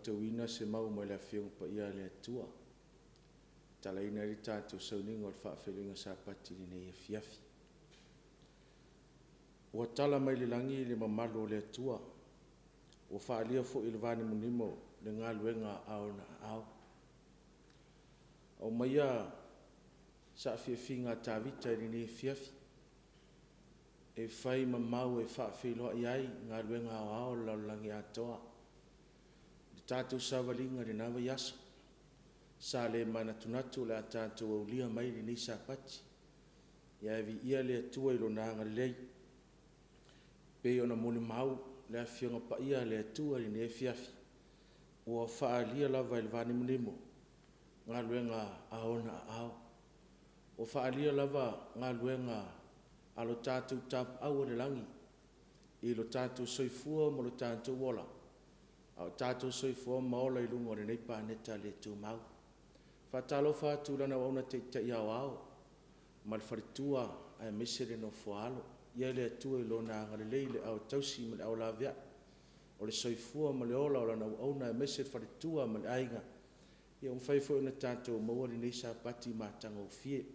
Toeaina se mau mai le fiong pa ia le tua. Talaina ri tātou sauninga o le Faafeiloaiga Sapati nei e fiafi. Ua tala mai le langi le mamalu o le tua. Ua whaalia fo i le vani munimo le ngā luenga ao na ao. Au maia sa fiafinga tāvita i nei e fiafi. E whai mamau e Faafeiloaiga ngā luenga ao ao lau langi atoa. Tātou savalinga le nawa yasa. Sa le mana tunatu le a tātou au lia mai le ni Sapati. Ia evi ia le atua i lo nanga lei. Pe ona mole mau le a fionga pa ia le atua i ne fiafi. Ua faa lia lava il vani munimo. Ngā luenga aona ao. O faa lia lava ngā luenga alo tātou tap au le langi. I lo tātou soifua mo lo tātou wola. Au tātou soifua maola i lungo le neipa neta le tū mau. Whatalo whātu lana wauna te iau au. Malwharitua ai mesere no whaalo. Ia le atua i lona angare leile au tausi ma le au la via. O le soifua ma le ola o lana wauna ai mesere wharitua ma le ainga. Ia Faifeau na tātou maua le nei Sapati mātanga o fie.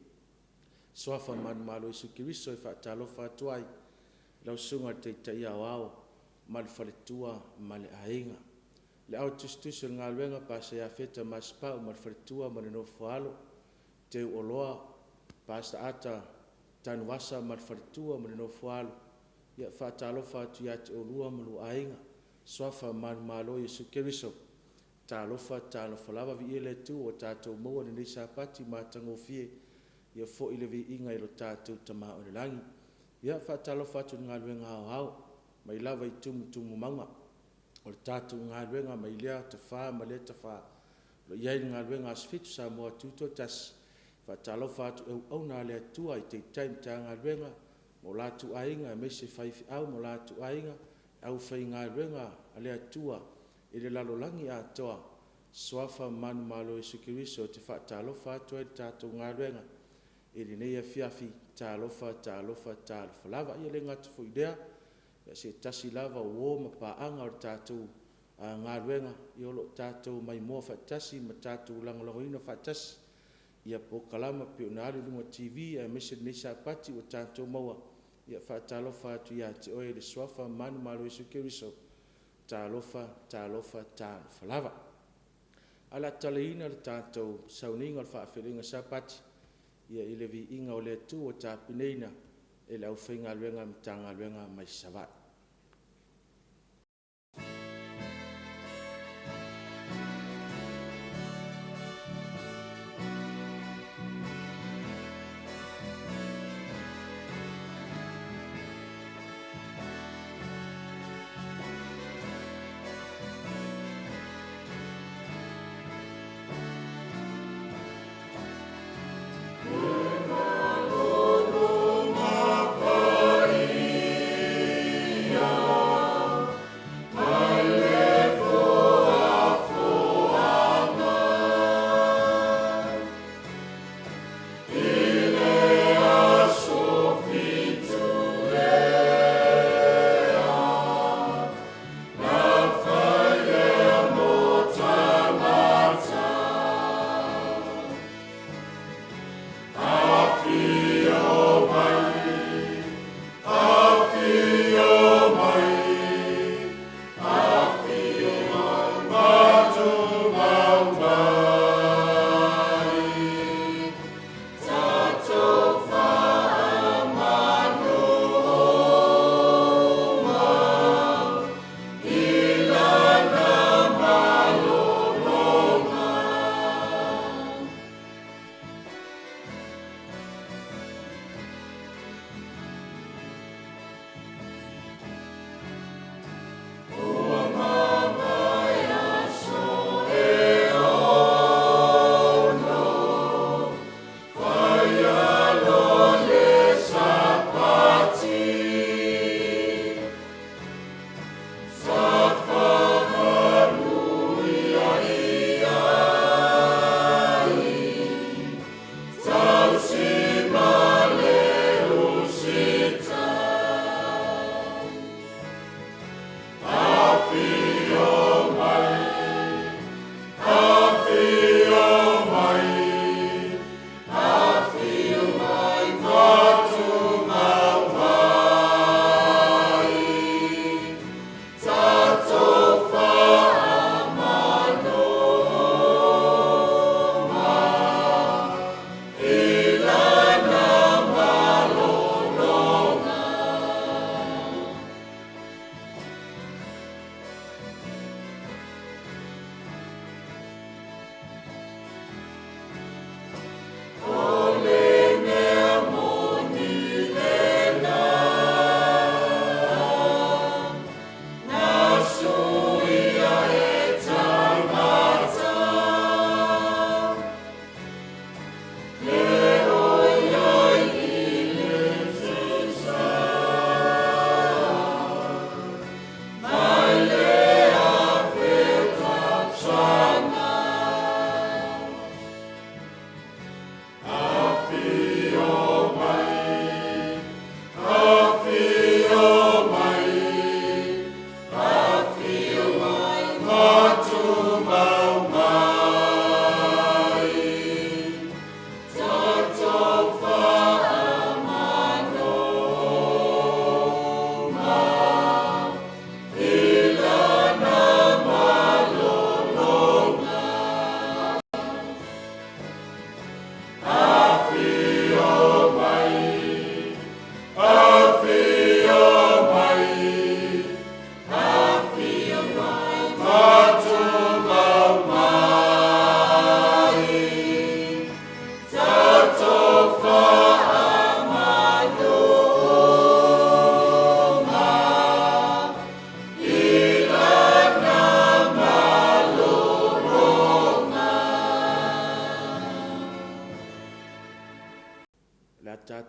Soafa manu malo isu kiriso i whatalo whātu ai. Lau sunga te iau au. Malwharitua ma le ainga. Le au tustusu ngā luenga pa se a feta maspau malwharitua ma le no whaalo. Te oloa pa sa ata tanuasa malwharitua ma le no whaalo. Ia whatalo whātu ia te olua ma lu ainga. Soafa manu malo Yesu Keriso. Tālofa tālofa lava vi ele tu o tātou maua ni Sapati mātango fie. Ia fo ile vi inga ilo tātou tama o le langi. Ia whatalofa tu ngā luenga au au. Mai lava i tumu maunga. O le tātou ngā luenga mai lea ta whā ma le ta whā. Lo iai ngā luenga asfitu Samoa tuto tas. Whatalo whātu au nā lea tua i te taim tā ngā luenga. Mo lātu ainga me se Faifeau mo lātu ainga. Au whai ngā luenga a lea tua. I le lalolangi a toa. Soafa manu malo Yesu Keriso te whatalo whātu ai tātou ngā luenga. I le neia fiafi tālofa lava. Ia le ngatu fu idea. Se tasi lava o ma paanga o tātou ngā ruenga i olo tātou mai mua whatasi ma tātou langaloina whatasi ia po kalama pe o nāri lunga TV a mesed ni Sapati o tātou maua ia whatalo whātu ia te oe le soafa manu malo Yesu Keriso tālofa lava. Ala talaina le tātou sauninga o Faafeiloaiga Sapati ia ile vi inga o le tu o tāpineina e le au whainga luenga mtanga luenga mai savai.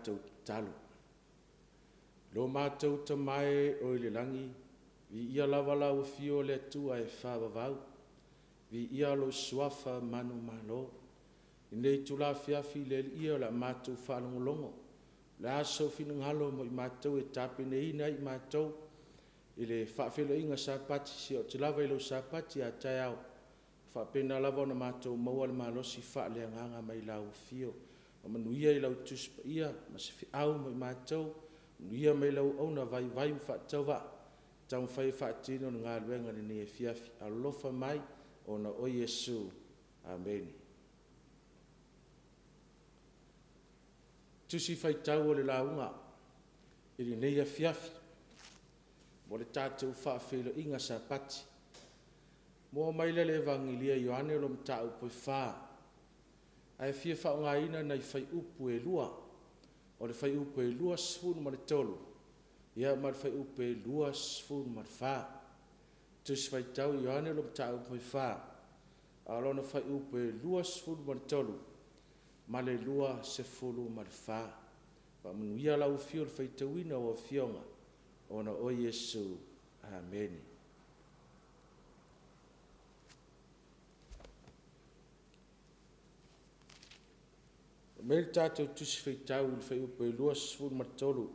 tātou talo. Lo mātou ta mai o le langi, vi ia lava lau fio le atua e whāwawau, vi ia lo suafa manu malo, i nei tu la fiafi le ia la mātou whanongolongo, le aso finangalo mo i mātou e tāpine ina i mātou, i le Faafeiloaiga Sapati si o te lava i lo Sapati a tai au, whapena lava na mātou maua le malosi whaaleanganga mai lau fio, o manuia i lau tuspa ia, ma se fi au mo i mātou, manuia mai lau au na vai vai whaatau wa, tau whai whaatino na ngā luenga ni e fiafi, alofa mai o na o Yesu. Amen. Tusi whai tau o le launga, i li nei a fiafi, mo le tātou Faafeiloaiga Sapati, mo mai le evangelia Ioane lo mtau poi wha, ai fia whaonga ina nei whai upu e lua, o le whai upu e lua sfunu ma le tolu, ia ma le whai upu e lua sfunu ma le wha, tusi whai tau Ioane lo mtau poi wha, alona whai upu e lua sfunu ma le tolu, ma le lua sefulu ma le wha, pa manuia lau fio le whai tauina o fionga, ona o Yesu. Amen. Mele tātou tusi whaitau i whai upo e lua sfuru maratolu.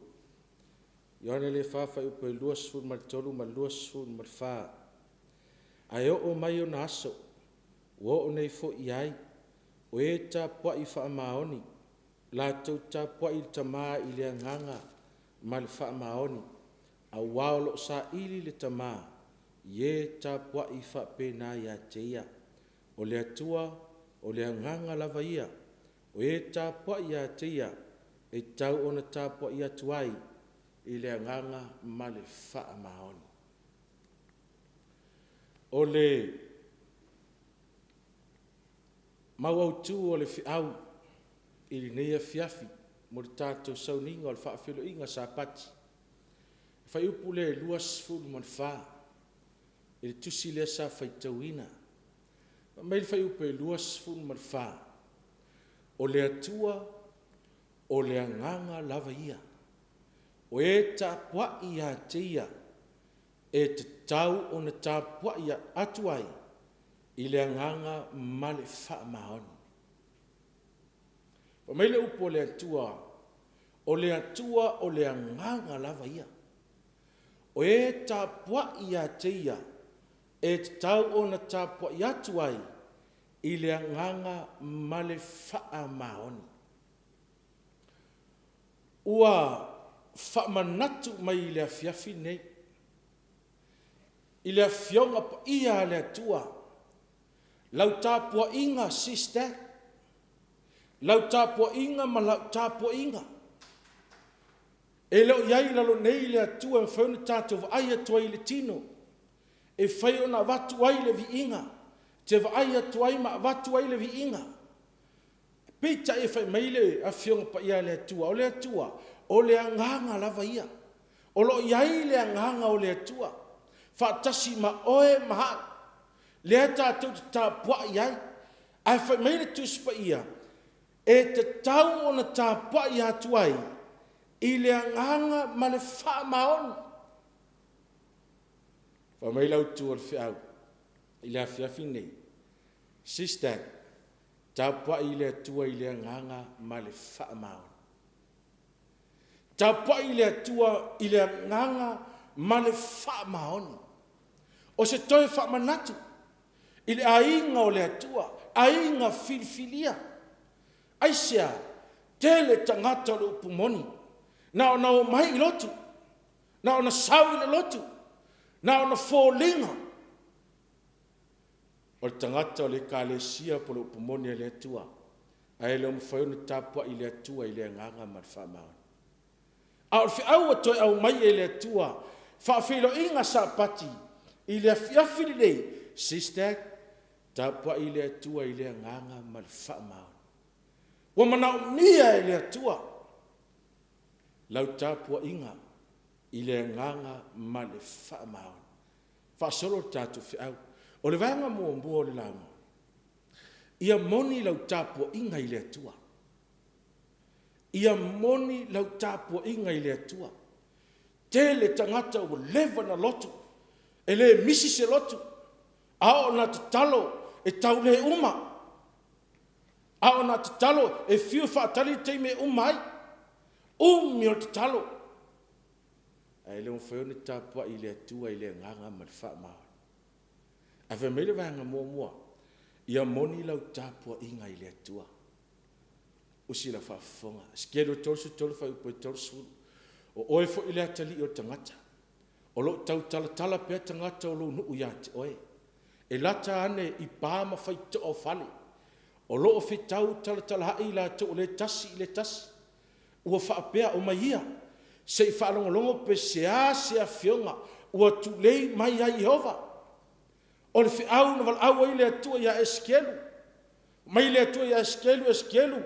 Ioane le wha whai upo e lua sfuru maratolu ma lua sfuru maratwha. Ai o mai o na aso, o nei fo i ai, o e tā pua i wha maoni, la tau tā pua i tamaa i le anganga ma le wha maoni, a wao sa ili le tamaa, ye tā pua i wha pēnā ia teia, o le atua, o le anganga lava ia, o e tā pua ia teia, e tau ona tā pua ia tuai, i le anganga ma le wha maoni. O le mauautu o le whiau i li neia fiafi mo le tātou sauninga o le Faafeiloaiga Sapati. Whai upu le lua sfulu mo le wha i le tusi lea sa whaitauina. Mai le whai upu e lua sfulu mo le wha o le atua o le anganga lava ia. O e tā pua ia teia e te tau o na tā pua ia atuai i le anganga ma le wha maoni. O mai le upo le atua o le anganga lava ia. O e tā pua ia teia e te tau o na tā pua ia atuai i le anganga ma le wha maoni. Ua wha manatu mai i le afiafi nei. I le afionga pa ia le atua. Lau tāpua inga SISDAC. Lau tāpua inga ma lau tāpua inga. E leo iai lalo nei le atua e whauna tātou wa aia tuai le tino. E whaiona watu ai le vi inga. Te wa aia tuai ma watu ai le vi inga. Pita e whai meile afionga pa ia le atua. O le atua. O le anganga lava ia. O lo iai le anganga o le atua. Whaatasi ma oe maha. Lea tātou te tā pua iai. Ai whai meile tuspa ia. E te tau o na tā pua ia tuai. I le anganga ma le wha maon. Wha meile au tu o le whiau. I le awhiawhi nei. SISDAC. Tā pua i le atua i le anganga ma le wha maon. Tā pua i le atua i le anganga ma le wha maon. O se toi wha manatu. I le ainga o le atua. Ainga filifilia. Aisea. Tele tangata le upumoni. Na ona o mai i lotu. Na ona sau i le lotu. Na ona fōlinga. O le tangata o le kālesia po le upumoni le atua. Ai le umwhaiona tāpua i le atua i le anganga ma le wha maon. A o le whiau toi au mai e le atua. Faafeiloaiga Sapati. I le afiafi nei, SISDAC, tāpua i le atua i le anganga ma le wha maon. Wa manau mia i le atua. Lau tāpua inga i le anganga ma le wha maon. Whaasolo tātu whiau. O le vanga mua mua o le lama. Ia moni lau tāpua inga i le atua. ia moni lau tāpua inga i le atua. Tele tangata o lewa na lotu, e le misi se lotu, ao na te talo e tau le uma, ao na te talo e fiu whaatali te me umai, umi o te talo. Ai le mwhaione tāpua i le atua i le nganga ma le wha maa. A wha mele wanga mua, ia moni lau tāpua inga i le atua. Usi la whaafonga, skelo tolsu tolu whai upo tolsu, o oe fo i le atali o tangata, o lo tau tala pia tangata o lo nuu ia te oe, e lata ane i pāma whai to o fale, o lo o whetau tala hai la to o le tasi i le tasi, ua whaapea o maia, se i whaalongolongo pe sea fionga, ua tu lei mai a Jehova, o le whiau na wal au i le atua ia eskelu, mai le atua ia eskelu,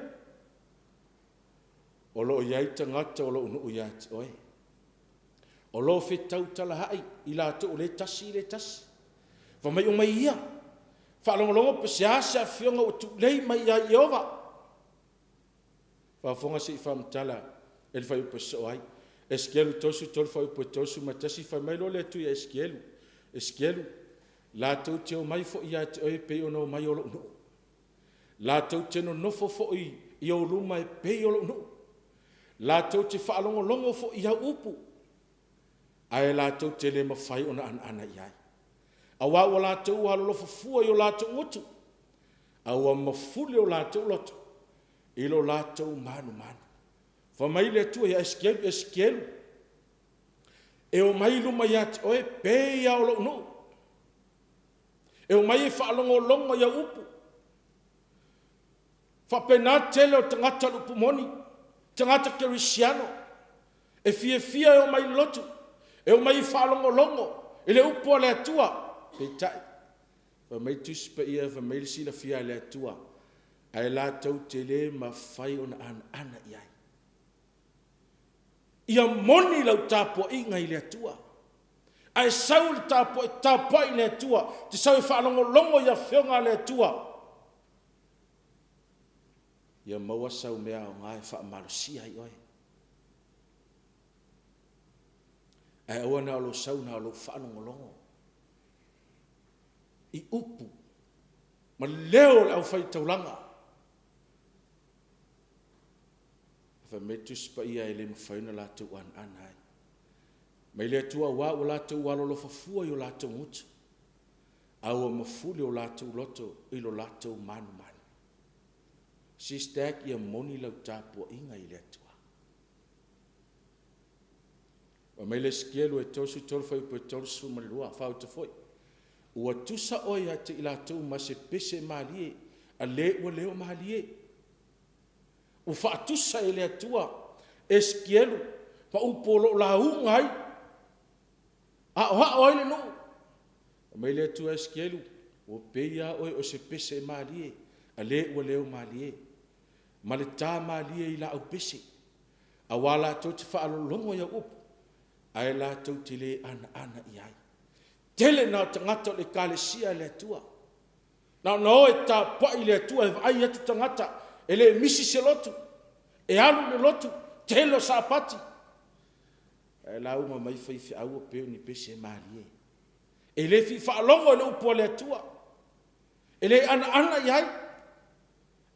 o lo iai tangata o lo unu ia te oe. O lo whetau tala hai i la to o le tasi. Wa mai o mai ia, whaalongolongo pe sea fionga o tu lei mai a Jehova. Whaafonga se i whaamtala e le whai upa so ai. Eskelu tosu tolu whai upa tosu matasi whai mai lo le atu ia eskelu. La tau te o mai fo ia te oe pe o no mai o lo unu. La tau te no nofo fo i o luma e pe o lo unu. La tau te whaalongolongo fo i au upu. Ai la tau te le mawhai o na ana iai. A wā la tau halo lofo fua i o la tau utu. A wā mawhuli o la tau loto. I lo la tau manu. Whamai le tua ia eskelu. E o mai luma ia te oe pe ia o lo unu. E o mai whaalongolongo ia upu. Whapena tele o tangata lupu moni. Tangata kerisiano, e fia e o mai lotu, e o mai whaalongolongo, e le upo le atua, pe tai. Wa mai tuspa ia, wa mai sila fia le atua, ai la tau te le ma whai o na ana iai. Ia moni lau tāpua inga i le atua. Ai sau le tāpua i le atua, te sau e whaalongolongo ia whionga le atua. Ia maua sau mea o ngai whaamarosia i oe. Ai aua na alo sau na alo whaanongolongo. I upu. Ma leo le au whai taulanga. Wha metus pa ia e le mawhaina la tau anai. Mai le atua wā o la tau walo lo fafua i o la tau mutu. Aua mafuli o la tau loto i lo la tau manu. SISDAC ia moni lau tāpua inga i le atua. Wa mai le skelu e tosu tolu whai upo e tosu malua, whau te foi. Ua tusa oi a te ilatau ma se pese malie, a le ua leo malie. U whaatusa e le atua, e skelu, pa upolo la ungai. A oha oi le no. Wa mai le atua e skelu, o peia oi o se pese malie, a le ua leo malie. Ma le tā malie i la au pese. A wala tau te whaalolongo ia upu. Ai la tau te le ana iai. Tele nao tangata le kālesia le atua. Nao e tā pai le atua e ai atu tangata. E le misi se lotu. E alu le lotu. Telo Sapati. Ai la uma mai whaifi au peo ni pese malie. E le fi whaalongo le upu le atua. E le ana iai.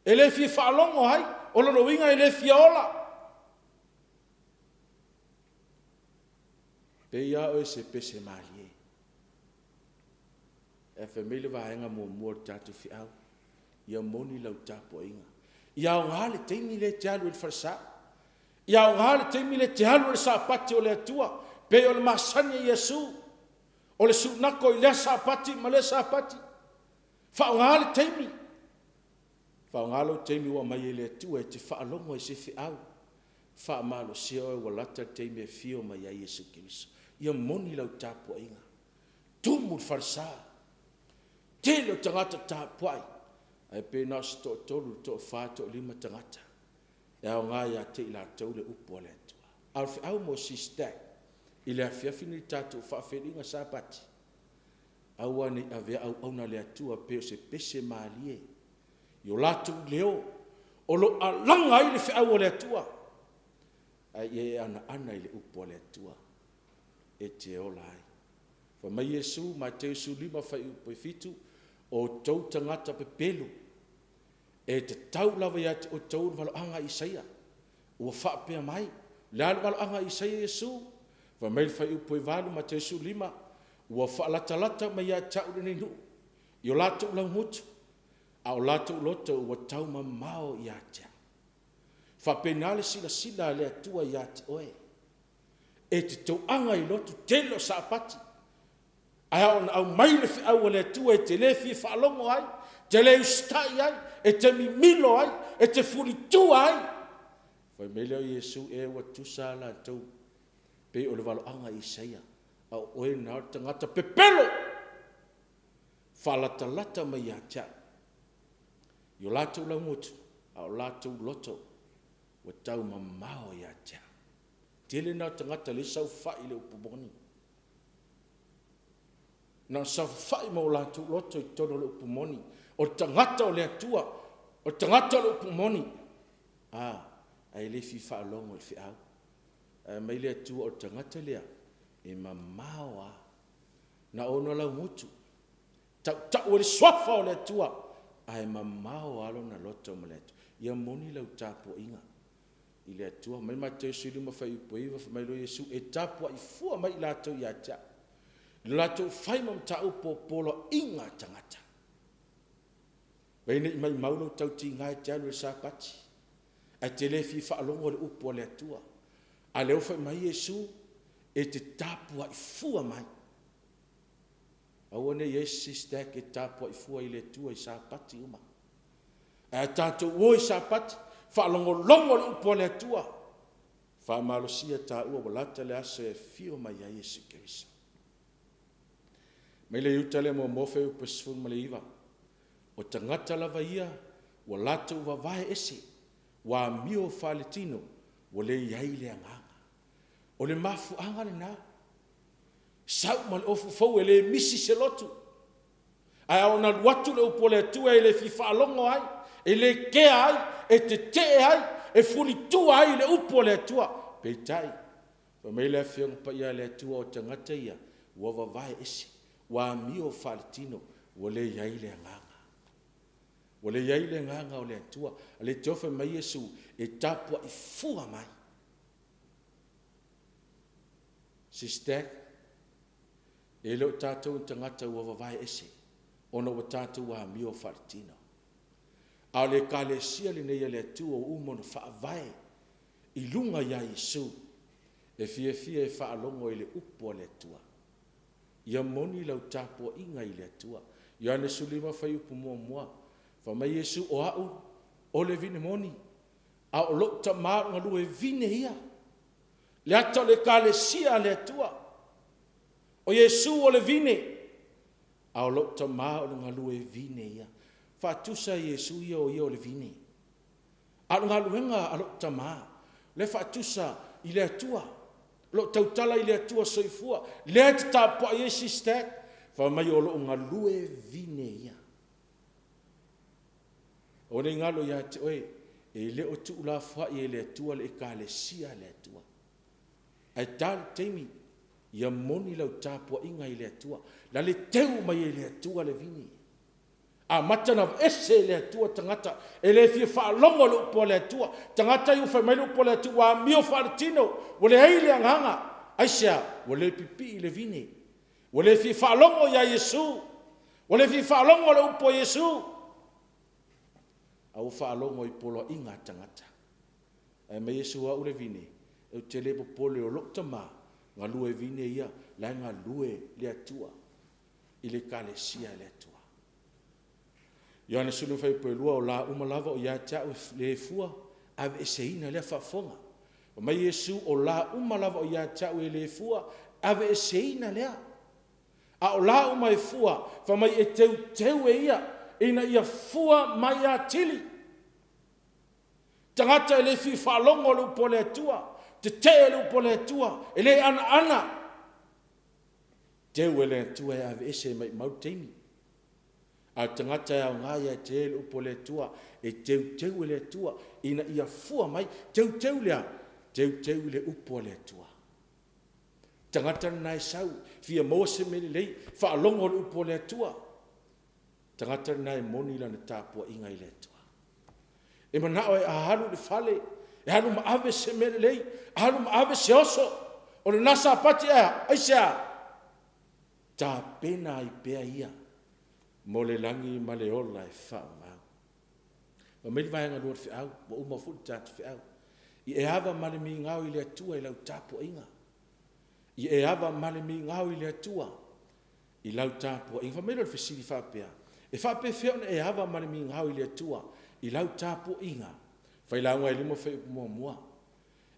E le fi whaalongo hai, o lono winga e le fiola. Pe ia o se pese malie. E whamele wahenga mua tatu fiau. Ia moni lau tapo inga. Ia o ngale teimi le te alu e farsa. Ia o ngale teimi le te alu e Sapati o le atua. Pe o le masani e Yesu. O le sunako i le Sapati, ma le Sapati. Wha o ngale teimi. Whaongalo teimi ua mai ele atua e te whaalongo e se whiau. Whaamalo seo e walata teimi e fio mai a Yesu Kiriso. Ia moni lau tāpua inga. Tumu farsa. Telo tangata tāpuai. Ai pēnā si tō tolu tō whā tō lima tangata. E au ngā ia te ila tau le upo le atua. Au whiau mo SISDAC. I le awhiawhini tātou Faafeiloaiga Sapati. Au ane avea au auna le atua peo se pese maalie. Yo latu leo, o lo alanga i le whiau o le atua. ai e ana i le upo le atua e te ola ai. Fa mai Iesu ma te Iesu lima fai upo i fitu o tau tangata pe pelu e te tau lava ia o tau valo anga Isaia ua whaapea mai le alu valo anga Isaia Iesu fa mai fai upo i valu ma te Iesu lima ua whaalata lata mai ia tau le nei nuu i o lata ulang mutu a o lata ulota ua tau mamao ia tea whaapena le sila sila le atua ia te oe e te tau anga i lotu telo Sapati ai au au mai le au le atua e te le fi whaalongo ai te le ustai ai e te mimilo ai e te furitua ai fai mele o Iesu e ua tusa la tau pe o le valo anga Isaia au oe na tangata pepelo whalata lata mai a tia yo latu la mutu au latu loto wa tau mamao ia tia tele na tangata le sau fai le upumoni na sau fai mo latu loto i tono le upumoni o tangata o le atua o tangata le upumoni ai le fi fa longo le fi au mai le atua o tangata lea e mamao na ono la mutu tau o le swafa o le atua ai mamao alo na loto mo le atua ia moni lau tapo inga i le atua mai ma te Iesu lima fai upo iwa fa mai lo Iesu e tapo i fua mai lato ia tia lato fai mam tau po polo inga tangata Vaina i mai maulo tau ti ngai te anu e Sapati a te le fi whaalongo le upo le atua a leo fai mai Iesu e te tapua i fua mai awane SISDAC e tapua i fua i le atua i Sapati uma a tato uo i Sapati whaalongo longo le upo le atua whaamalosia ta ua walata le aso e fio mai a Iesu Keriso mai le uta le mo mofe upo sifun ma le iwa o tangata lava ia wa lata uwa vae ese wa mio faletino wa le iai le anganga o le mafu anga le na sau mal ofu fau e le misi se lotu ai au na watu le upo le atua e le fifalongo ai e le kea ai e te ai e fuli tua ai le upo le atua peitai pa mai le afiong pa ia le atua o tangata ia wa vavae ese wa mio faletino wa le iai le anganga Wale iai le nganga o le atua, le teofe mai Iesu e tapua i fua mai. SISDAC, e leo tātou tangata ua wawai ese, ona wa tātou wa mio faletino. A le ka le sia le nei le atua o umona whaavai, i lunga ia Iesu, e fie whaalongo i le upo le atua. Ia moni lau tapua inga i le atua, ia ne sulima whai upu mua. Fa mai Iesu o au o le vine moni a o lo ta ma ngalu e vine ia le ata le ka le sia le atua o Iesu o le vine a o lo ta ma o ngalu e vine ia fa tusa Iesu ia o le vine a ngalu nga a lo ta ma le fa tusa i le atua lo tautala i le atua soifua le ta po Iesu SISDAC fa mai o lo ngalu e vine ia o ne ngalo ia te oe, e le o tu la fwa i le atua le ka le sia le atua. Ai tal teimi, ia moni lau tapua inga i le atua, la le teu mai i le atua le vini. A matana ese le atua tangata, e le fia whaalongo le upo le atua, tangata iu whai mai le upo le atua, wa mio whaletino, wale hei le anganga, aisea, wale pipi i le vini. Wale fia whaalongo ia Iesu, wale fia whaalongo le upo Iesu, au whaalongo i polo inga tangata. E me Iesu a ule vine, e te lepo pole o lokta ma, ngā lue vine ia, la ngā lue le atua, i le kale sia le atua. Ioane sulu fai poe lua o la umalava o ia tau le fua, ave e seina le whafonga. O mai Iesu o la umalava o ia tau e le fua, ave e seina lea. A o la umai fua, fa mai e teu e ia, ina ia fua mai a tili. Tangata ele fi whalongo lu po le atua, te te lu po le atua, ele ana. Teu ele atua e ave ese mai mautemi. A tangata e au ngāia te lu po le atua, e teu ele atua, ina ia fua mai, teu lea, teu le upo le tua. Tangata nai sau, fia mose me lei, whaalongo le upo le tua. Tangata nai moni lana tāpua inga i le tua. E manao e ahalu le fale, e halu maave se me lei, halu maave se oso, o le nasa pati ea, aisea. Tā pena i pea ia, mo le langi ma le ola e whaamau. Ma meri vai anga luar whiau, wa uma futi tātu whiau. I e hawa male mi ngau i le atua i lau tāpua inga. I e hawa male mi ngau i le atua i lau tāpua inga. Whamero le whisiri whapea. E whapea whiauna e hawa male mi ngau i le atua i lau tāpua inga. Whailaunga i limo whai mua mua.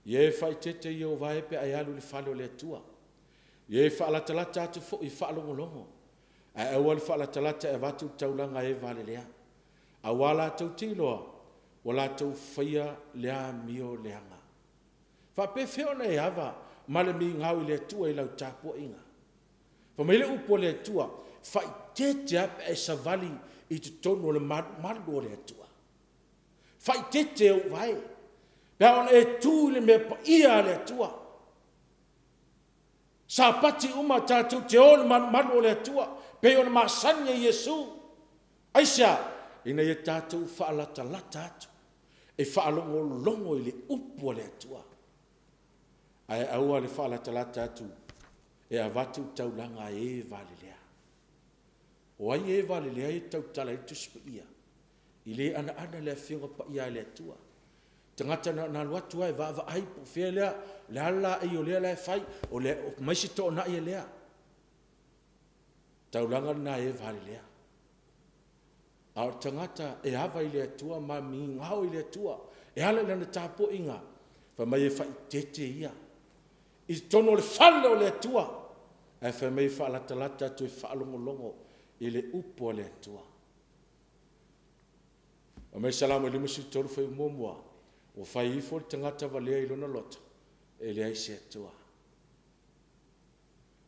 I e whai tete i o vaepe ai alu le whale o le atua. I e whaalatalata atu fo i whaalongolongo. A e wale whaalatalata e watu taulanga e vale lea. A wala tau tiloa, wala tau whaia lea mio leanga. Whape whiona e hawa, male mi ngau i le atua i lau tāpua inga. Whamele upo le atua, whai tete ap e savali i te tono le maru le atua. Whai tete au vai, pia ona e tū le mea pa ia le atua. Sapati uma tātou te o le maru le atua, pe ona masanya Yesu. Aisha, ina ia tātou whaalata atu, e whaalongo i le upo le atua. Ai aua le whaalata atu, e a watu taulanga e vale lea. O ai e vale lea e tau tala i tuspa ia, i le ana le whionga pa ia le atua. Tangata na luatu ai va ai po fea lea, le ala e o lea le fai, o le maisi to na ia lea. Taulanga na e vale lea. A tangata e hawa i le atua, ma mi ngau i le atua, e hala lana tāpo inga, wha mai e whai tete ia. I tono le whale o le atua, e wha mai whaalatalata atu e whaalongolongo i le upo le atua. O mai salamu e limusi toru whai muamua, o whai ifo le tangata walea i lona lota, e le aise atua.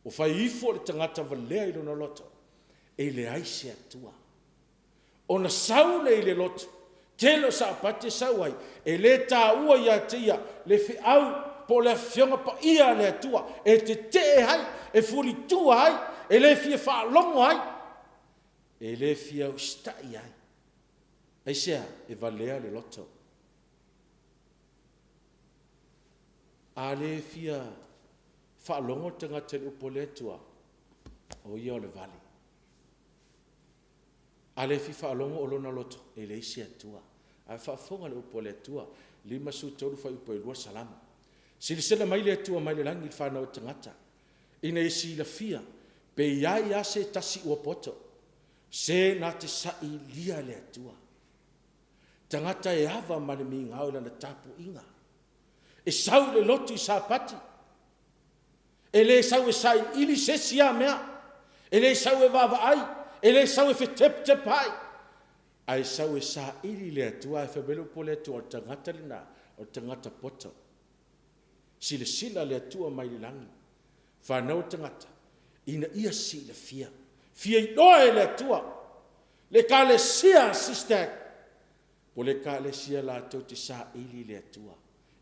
O whai ifo le tangata walea i lona lota, e le aise atua. Ona saule i le loto, telo sa apate sauai, e le tā ua ia tia, le whiau po le whionga pa ia le atua, e te hai, e furi tua hai, e le fia whaalongo hai, e le fia ustai hai. Aisea, e valea le loto. A le fia whaalongo tangata le upo le atua, o ia o le vale. Ale fi whaalongo o lona loto, e le isi atua. A whaafonga le upo le atua, lima su tauru whai upo e lua salama. Silisela mai le atua mai le langi whanau tangata. Ina isi la fia, pe iai a se tasi ua poto, se na te sai lia le atua. Tangata e hawa mani mi ngau lana tapu inga. E sau le lotu i sapati. E le sau e sai ili se sia mea. E le sau e vava ai. E le sau e fe te pai. Ai sau e sa ili le atua e whabelo po le atua o tangata lina, o tangata poto. Sila le atua mai le langi. Whanau tangata, ina ia si le fia. Fia i noe le atua. Le ka le sia SISDAC. Po le ka le sia la tau te sa ili le atua.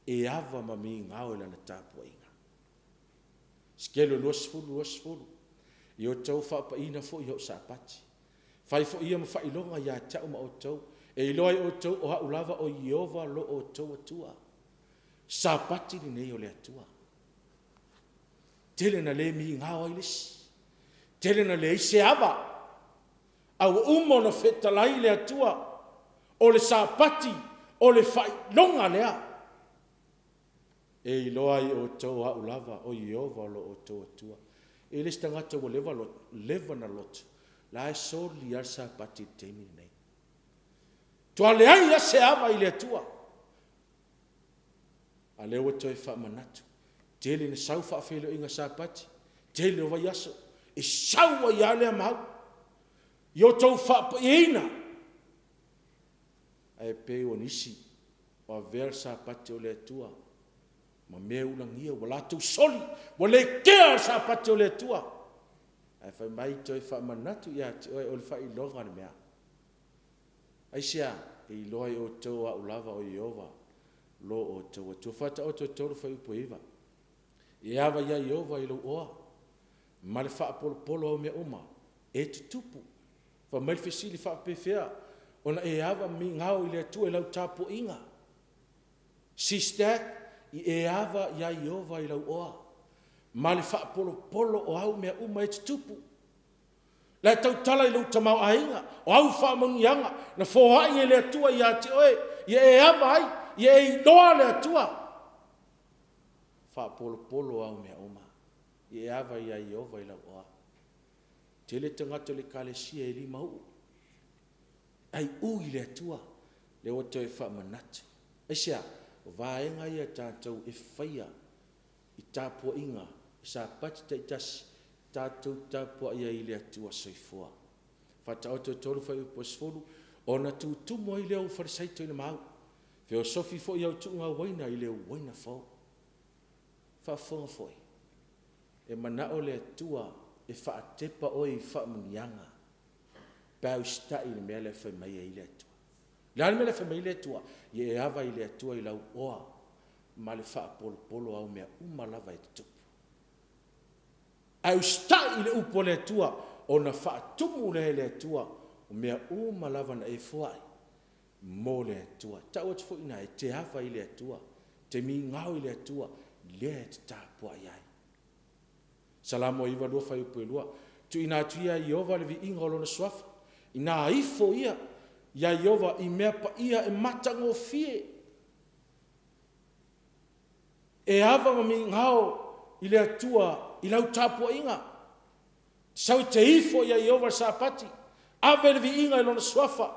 E ava mami ngau e lana tāpua inga. Skelo luasfulu. I o tau whapaina fo i ho sapati. Faifeau ia ma whailonga ia tau ma o tau. E iloa i o tau o haulava o Iova lo o tau atua. Sapati ni nei o le atua. Tele na le mi ngā oilesi. Tele na le ise ava. Au umo na whetalai le atua. O le sapati, o le whailonga lea. E iloa i o tau haulava o Iova lo o tau atua. E le stangata o leva na lot. La e soli ar sapati teimi nei. Tua le ai a se ava i le atua. A leo toi wha manatu. Tele ne sau Faafeiloaiga Sapati. Tele o vai aso. E sau ai ale mau. Yo tau whapaina. Ai pe o nisi. O ver Sapati o le atua. Ma me ulangia wala tu soli, wala kea Sapati o le tua. Ai fai mai toi fa manatu ia te oi o le fai longa mea. Ai sia e loi o tau a ulava o Iova lo o tau atua fata o tau tau fai upoiva. E awa ia Iova i lau oa. Ma le wha polo au mea uma. E tutupu. Fa mai fesili wha pefea. Ona e awa mi ngau i le atua i lau tapo inga. SISDAC i e awa ia Iova i lau oa. Ma le wha polo o au mea uma e tutupu. La tau tala i lau tamau ainga. O au wha mangianga. Na fōhai e le atua i ati oe. I e awa ai. I e noa le atua. Wha polo au mea uma. I e awa ia Iova i lau oa. Te le tangata le kalesia e li mau. Ai ui le atua. Le o te wha manatu. Aisia, vaenga ia tātou e whaia. I tāpua inga. Sa pati te tasi. Tātou tāpua ia i le atua soifua. Whata o te tolu whai uposfolu. O na tūtumo i leo wharisaito ina mau. Whio sofi fo i au tuunga waina i leo waina fau. Whafonga foi. E manao le atua e whaatepa oi i whaamunianga. Pau stai le mea le whaimaia i le atua. Leani mea le whaimaia i le atua. I e awa i le atua i lau oa. Ma le whaapolo au mea umalava e tupu. Au stai le upo le atua. O na whaatumu le atua. O mea umalava na e fuai. Mo le atua. Tau atu fo ina e te awa i le atua. Te mi ngau i le atua. Lea te tāpua iai. Salamo iwa lua whai upo e lua. Tu ina tuia Iova le vi inga o lona swafa. Ina ifo ia. Ia Iova i mea pa ia e matango fie. E awa ma mi ngao i le atua i lau tāpua inga. Sau te ifo ia Iova Sapati. Ave le vi inga i lona swafa.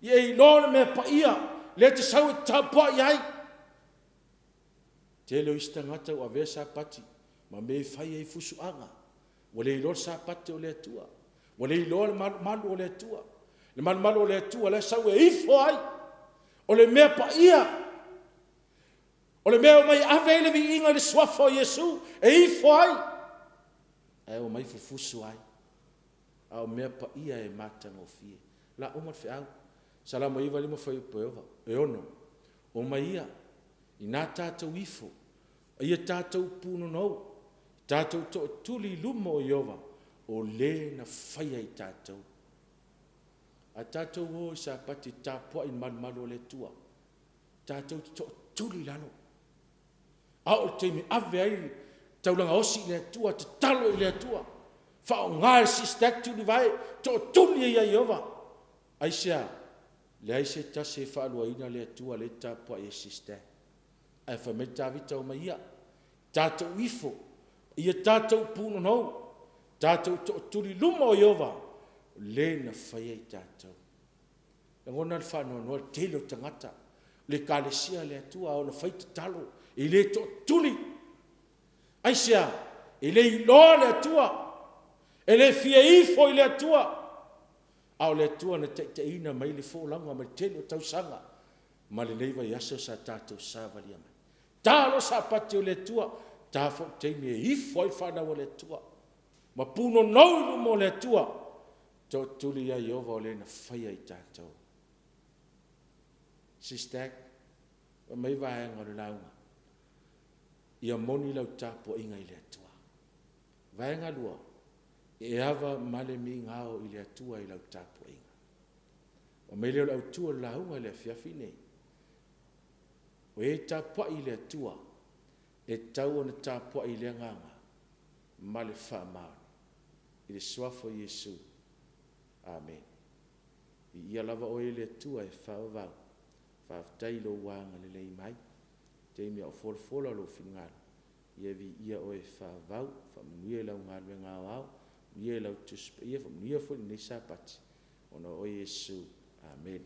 Ia i lona mea pa ia. Le te sau e tāpua iai. Te leo istangata o ave Sapati. Ma me fai e fusuanga. Wale i lor Sapati o le atua. Wale i lor malu o le atua. Le malu o le atua le sau e ifo ai. O le mea pa ia. O le mea o mai ave le vi inga le swafa o Yesu. E ifo ai. E o mai fufusu ai. A o mea pa ia e matanga o fie. La o mat fe au. Salamo iwa lima fai upo eva. E ono. O mai ia. I nā tātou ifo. Ia tātou puno nou. Tātou to tuli luma o Iova. O le na whaia i tātou. A tātou o Sapati tāpua i malu le tua. Tātou to tuli lano. A o te me ave ai. Taulanga osi le tua. Te talo i le tua. Whao ngāi SISDAC tuli vai. To tuli i a Iova. Aisea. Le aise tase whaaluaina le tua le tāpua i SISDAC. Ai whameta vita o mai ia. Tātou ifo. Ia tātou puno nou. Tātou tuli luma o Iova. Le na whaia i tātou. E ngona le whanau noa tele o tangata. Le kālesia le atua o na whaita talo. I le tuli. Aisea. I le iloa le atua. E le fia ifo i le atua. Ao le atua na Toeaina mai le fōlanga mai tele o tausanga. Ma le neiva i aso sa tātou sāwari amai. Talo Sapati o le atua. Tāwha teimi e ifo i whanau o le atua. Ma puno nau mo le atua. Tō tuli a Iova o le na whaia i tātou. SISDAC. Wa mai vaenga le launga. Ia moni lau tāpua inga i le atua. Vaenga lua. E awa male mi ngao i le atua i lau tāpua inga. Wa mai leo lau tua launga le fiafi nei. O e tāpua i le atua. E tau ona tāpua i le nganga. Male whaamau. I le swafo Yesu. Amen. I ia lava o e le atua e whaavau. Whaaftai lo wanga le lei mai. Teimi au fola lo whingara. Ia vi ia o e whaavau. Whamunia lau ngālue ngā wau. Ia lau tuspa ia whamunia fo ni Sapati. Ona o Yesu. Amen.